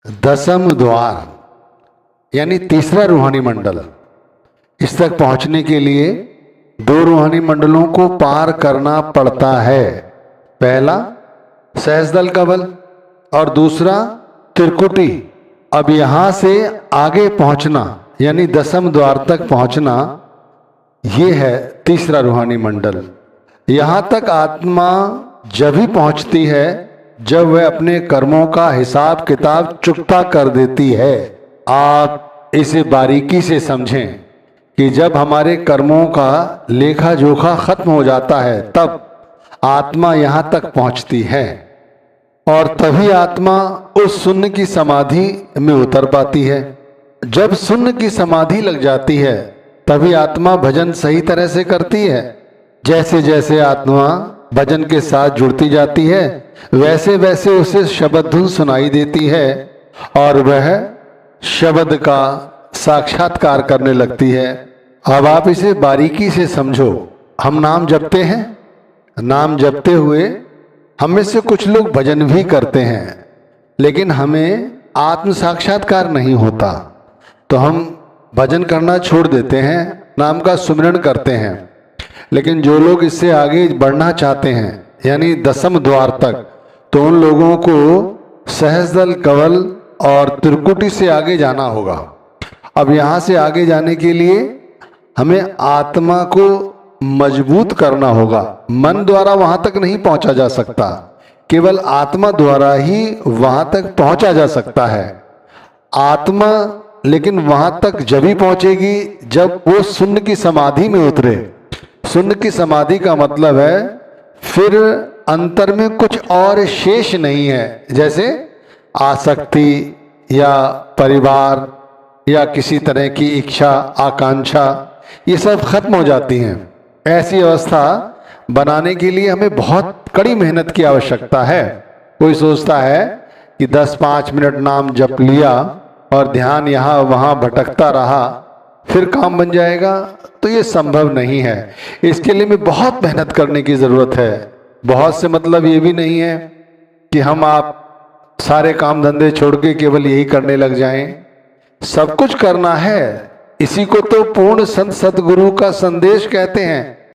दसम द्वार यानी तीसरा रूहानी मंडल। इस तक पहुंचने के लिए दो रूहानी मंडलों को पार करना पड़ता है। पहला सहस्दल कवल और दूसरा त्रिकुटी। अब यहां से आगे पहुंचना यानी दसम द्वार तक पहुंचना, ये है तीसरा रूहानी मंडल। यहां तक आत्मा जब ही पहुंचती है जब वह अपने कर्मों का हिसाब किताब चुकता कर देती है। आप इसे बारीकी से समझें कि जब हमारे कर्मों का लेखा जोखा खत्म हो जाता है तब आत्मा यहां तक पहुंचती है और तभी आत्मा उस शून्य की समाधि में उतर पाती है। जब शून्य की समाधि लग जाती है तभी आत्मा भजन सही तरह से करती है। जैसे जैसे आत्मा भजन के साथ जुड़ती जाती है वैसे वैसे उसे शब्द धुन सुनाई देती है और वह शब्द का साक्षात्कार करने लगती है। अब आप इसे बारीकी से समझो। हम नाम जपते हैं, नाम जपते हुए हम में से कुछ लोग भजन भी करते हैं, लेकिन हमें आत्म साक्षात्कार नहीं होता तो हम भजन करना छोड़ देते हैं, नाम का सुमिरन करते हैं। लेकिन जो लोग इससे आगे बढ़ना चाहते हैं यानी दसम द्वार तक, तो उन लोगों को सहस्दल कवल और त्रिकुटी से आगे जाना होगा। अब यहाँ से आगे जाने के लिए हमें आत्मा को मजबूत करना होगा। मन द्वारा वहां तक नहीं पहुंचा जा सकता, केवल आत्मा द्वारा ही वहां तक पहुंचा जा सकता है। आत्मा लेकिन वहां तक जब ही पहुंचेगी जब वो शून्य की समाधि में उतरे। शून्य की समाधि का मतलब है फिर अंतर में कुछ और शेष नहीं है, जैसे आसक्ति या परिवार या किसी तरह की इच्छा आकांक्षा, ये सब खत्म हो जाती हैं। ऐसी अवस्था बनाने के लिए हमें बहुत कड़ी मेहनत की आवश्यकता है। कोई सोचता है कि 10-5 मिनट नाम जप लिया और ध्यान यहाँ वहाँ भटकता रहा फिर काम बन जाएगा, तो ये संभव नहीं है। इसके लिए हमें बहुत मेहनत करने की जरूरत है। बहुत से मतलब ये भी नहीं है कि हम आप सारे काम धंधे छोड़ के केवल यही करने लग जाएं। सब कुछ करना है। इसी को तो पूर्ण संत सतगुरु का संदेश कहते हैं